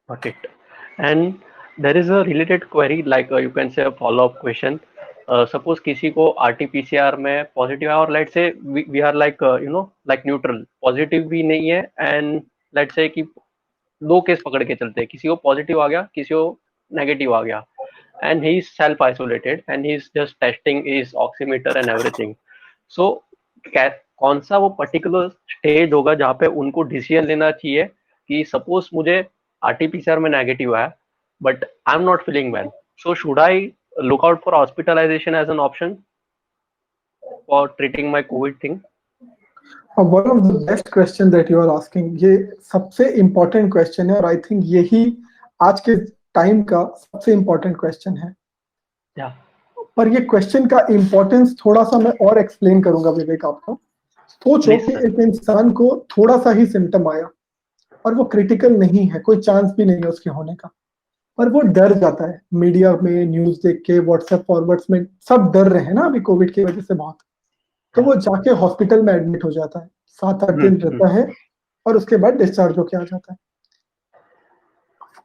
Got it. And there is a related query, like you can say a follow-up question. Suppose किसी को RT-PCR में positive है और late से we are like like neutral, positive भी नहीं है एंड लेट से कि दो केस पकड़ के चलते हैं, किसी को पॉजिटिव आ गया, किसी को नेगेटिव आ गया, and he is self isolated and he is just testing his oximeter and everything. So कौन सा वो पर्टिकुलर स्टेज होगा जहाँ पे उनको डिसीजन लेना चाहिए कि सपोज मुझे आरटीपीसीआर में नेगेटिव है but I am not feeling well, so should I look out for hospitalization as an option for treating my COVID thing? One of the best question that you are asking, ये सबसे important question है और I think यही आज के time का सबसे important question है. Yeah. पर ये क्वेश्चन का इम्पोर्टेंस थोड़ा सा मैं और एक्सप्लेन करूंगा विवेक आपको. सोचो Please, कि sir. एक इंसान को थोड़ा सा ही सिम्टम आया और वो क्रिटिकल नहीं है, कोई चांस भी नहीं है उसके होने का, पर वो डर जाता है. मीडिया में न्यूज देख के, व्हाट्सएप फॉरवर्ड्स में सब डर रहे हैं ना अभी कोविड की वजह से बहुत. तो वो जाके हॉस्पिटल में एडमिट हो जाता है, 7-8 दिन रहता है और उसके बाद डिस्चार्ज होके आ जाता है.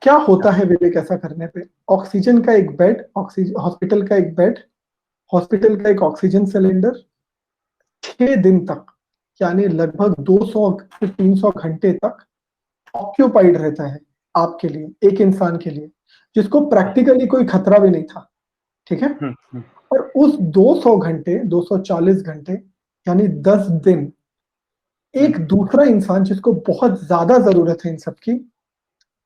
क्या होता है विवेक ऐसा करने पे? ऑक्सीजन का एक बेड, हॉस्पिटल का एक बेड, हॉस्पिटल का एक ऑक्सीजन सिलेंडर 6 दिन तक, यानी लगभग 200 से 300 घंटे तक ऑक्यूपाइड रहता है आपके लिए, एक इंसान के लिए जिसको प्रैक्टिकली कोई खतरा भी नहीं था. ठीक है. और उस 200 घंटे, 240 घंटे यानी 10 दिन एक दूसरा इंसान जिसको बहुत ज्यादा जरूरत है इन सब की,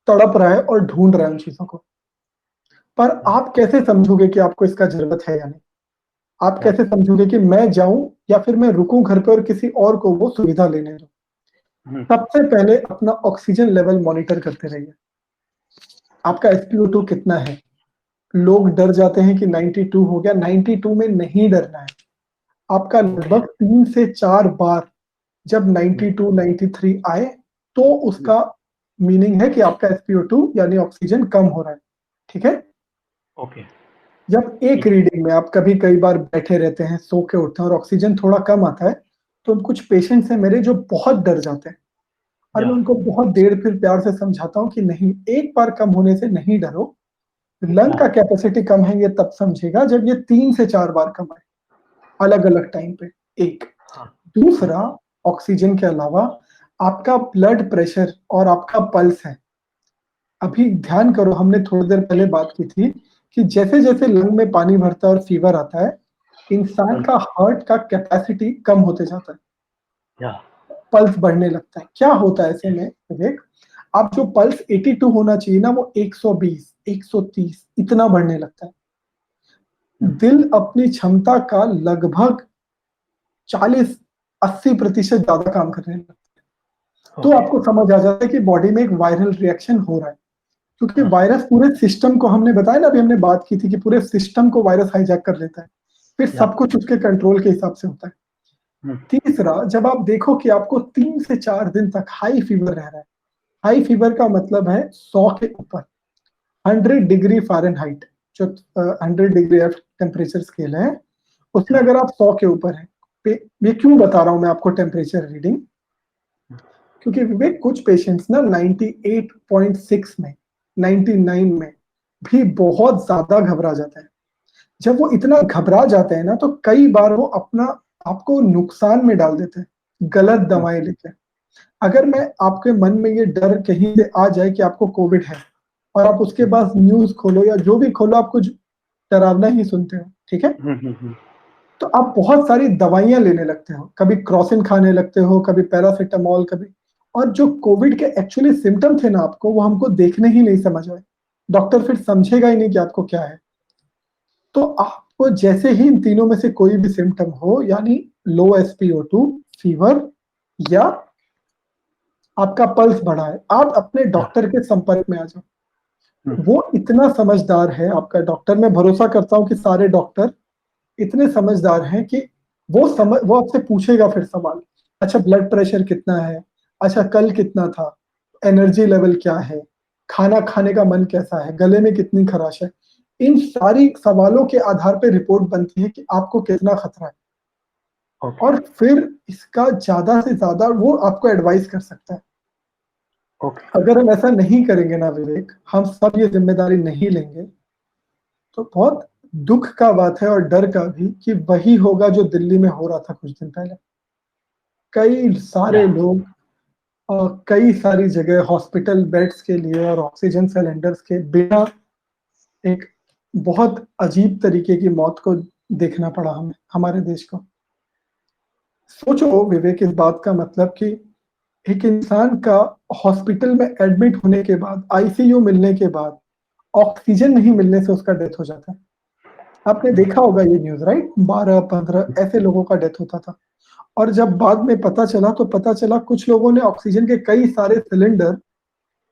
तड़प रहा है और ढूंढ रहा है उन चीजों को. पर आप कैसे समझोगे कि आपको इसका जरूरत है या नहीं? आप कैसे समझोगे कि मैं जाऊं या फिर मैं रुकूं घर पे और किसी और को वो सुविधा लेने दूं? सबसे पहले अपना ऑक्सीजन लेवल मॉनिटर करते रहिए. आपका SpO2 कितना है? लोग डर जाते हैं कि 92 हो गया. 92 में नहीं डरना है. आपका लगभग 3 से 4 बार जब 92, 93 आए तो उसका मीनिंग है कि आपका SpO2 यानी ऑक्सीजन कम हो रहा है. ठीक है. ओके. जब एक रीडिंग में आप कभी कई बार बैठे रहते हैं, सो के उठते हैं और ऑक्सीजन थोड़ा कम आता है, तो कुछ पेशेंट्स हैं मेरे जो बहुत डर जाते हैं और मैं उनको बहुत देर फिर प्यार से समझाता हूँ कि नहीं, एक बार कम होने से नहीं डरो. लंग का कैपेसिटी कम है ये तब समझेगा जब ये 3 से 4 बार कम आए अलग अलग टाइम पे. एक. दूसरा, ऑक्सीजन के अलावा आपका ब्लड प्रेशर और आपका पल्स है. अभी ध्यान करो, हमने थोड़ी देर पहले बात की थी कि जैसे जैसे लंग में पानी भरता है और फीवर आता है, इंसान का हार्ट का कैपेसिटी कम होते जाता है. Yeah. पल्स बढ़ने लगता है. क्या होता है ऐसे में विवेक? आप जो पल्स 82 होना चाहिए ना, वो 120, 130 इतना बढ़ने लगता है. दिल अपनी क्षमता का लगभग 40-80% ज्यादा काम करने लगता है. तो आपको समझ आ जाता है कि बॉडी में एक वायरल रिएक्शन हो रहा है, क्योंकि वायरस पूरे सिस्टम को, हमने बताया ना, अभी हमने बात की थी कि पूरे सिस्टम को वायरस हाईजैक कर लेता है, फिर सब कुछ उसके कंट्रोल के हिसाब से होता है. तीसरा, जब आप देखो कि आपको 3 से 4 दिन तक हाई फीवर रह रहा है, हाई फीवर का मतलब है 100 के ऊपर, 100 डिग्री फ़ारेनहाइट, जो 100 डिग्री ऑफ टेम्परेचर स्केल है, उसमें अगर आप 100 के ऊपर है. ये क्यों बता रहा हूं मैं आपको टेम्परेचर रीडिंग? क्योंकि विवेक कुछ पेशेंट्स ना 98.6 में, 99 में भी बहुत ज्यादा घबरा जाते हैं. जब वो इतना घबरा जाते हैं ना, तो कई बार वो अपना आपको नुकसान में डाल देते हैं गलत दवाएं लेके. अगर मैं आपके मन में ये डर कहीं से आ जाए कि आपको कोविड है और आप उसके बाद न्यूज खोलो या जो भी खोलो, आप कुछ डरावना ही सुनते हो. ठीक है. तो आप बहुत सारी दवाइयां लेने लगते हो, कभी क्रॉसिन खाने लगते हो, कभी पैरासिटामोल, कभी. और जो कोविड के एक्चुअली सिम्टम थे ना आपको, वो हमको देखने ही नहीं समझ आए. डॉक्टर फिर समझेगा ही नहीं कि आपको क्या है. तो आपको जैसे ही इन तीनों में से कोई भी सिम्टम हो, यानी लो SpO2, फीवर या आपका पल्स बढ़ा है, आप अपने डॉक्टर के संपर्क में आ जाओ. वो इतना समझदार है आपका डॉक्टर, मैं भरोसा करता हूं कि सारे डॉक्टर इतने समझदार हैं कि वो आपसे पूछेगा फिर सवाल. अच्छा, ब्लड प्रेशर कितना है? अच्छा, कल कितना था? एनर्जी लेवल क्या है? खाना खाने का मन कैसा है? गले में कितनी खराश है? इन सारी सवालों के आधार पर रिपोर्ट बनती है कि आपको कितना खतरा है. और फिर इसका ज्यादा से ज्यादा वो आपको एडवाइस कर सकता है. Okay. अगर हम ऐसा नहीं करेंगे ना विवेक, हम सब ये जिम्मेदारी नहीं लेंगे, तो बहुत दुख का बात है और डर का भी कि वही होगा जो दिल्ली में हो रहा था कुछ दिन पहले। कई सारे Yeah. लोग कई सारी जगह हॉस्पिटल बेड्स के लिए और ऑक्सीजन सिलेंडर्स के बिना एक बहुत अजीब तरीके की मौत को देखना पड़ा हमें, हमारे देश को। सोचो विवेक इस बात का मतलब कि एक इंसान का हॉस्पिटल में एडमिट होने के बाद, आईसीयू मिलने के बाद, ऑक्सीजन नहीं मिलने से उसका डेथ हो जाता है। आपने देखा होगा ये न्यूज़ राइट? 12-15 ऐसे लोगों का डेथ होता था। और जब बाद में पता चला तो पता चला कुछ लोगों ने ऑक्सीजन के कई सारे सिलेंडर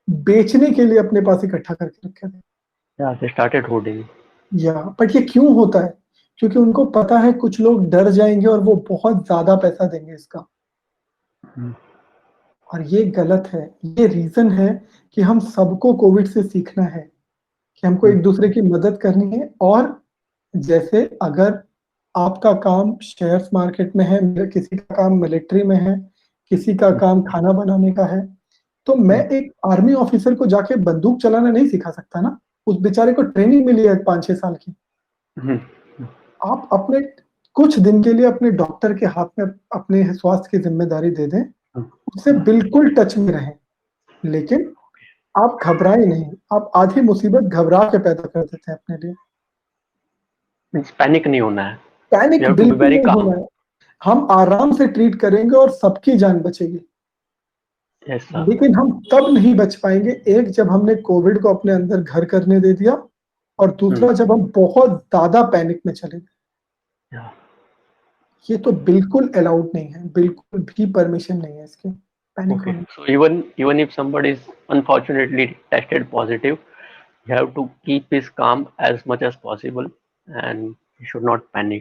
बेचने के लिए अपने पास इकट्ठा करके रखे थे। Yeah, they started hoarding. But ये क्यों होता है? क्योंकि उनको पता है कुछ लोग डर जाएंगे और वो बहुत ज्यादा पैसा देंगे इसका। और ये गलत है। ये रीजन है कि हम सबको कोविड से सीखना है कि हमको एक दूसरे की मदद करनी है। और जैसे अगर आपका काम शेयर्स मार्केट में है, किसी का काम मिलिट्री में है, किसी का काम खाना बनाने का है, तो मैं एक आर्मी ऑफिसर को जाके बंदूक चलाना नहीं सिखा सकता ना। उस बेचारे को ट्रेनिंग मिली है 5-6 साल की। आप अपने कुछ दिन के लिए अपने डॉक्टर के हाथ में अपने स्वास्थ्य की जिम्मेदारी दे दें, उससे बिल्कुल टच में रहें। लेकिन आप घबराएं नहीं, आप आधी मुसीबत घबरा के पैदा कर देते हैं अपने लिए। Means panic नहीं होना है. Panic You have to be बिल्कुल very नहीं calm. होना है। हम आराम से ट्रीट करेंगे और सबकी जान बचेगी। Yes, sir. लेकिन हम तब नहीं बच पाएंगे, एक जब हमने कोविड को अपने अंदर घर करने दे दिया, और दूसरा जब हम बहुत ज्यादा पैनिक में चले गए। Yeah. ये तो बिल्कुल अलाउड नहीं है, बिल्कुल भी परमिशन नहीं है इसके पैनिक Okay. होने। So even if somebody is unfortunately tested positive, you have to keep his calm as much as possible, and you should not panic.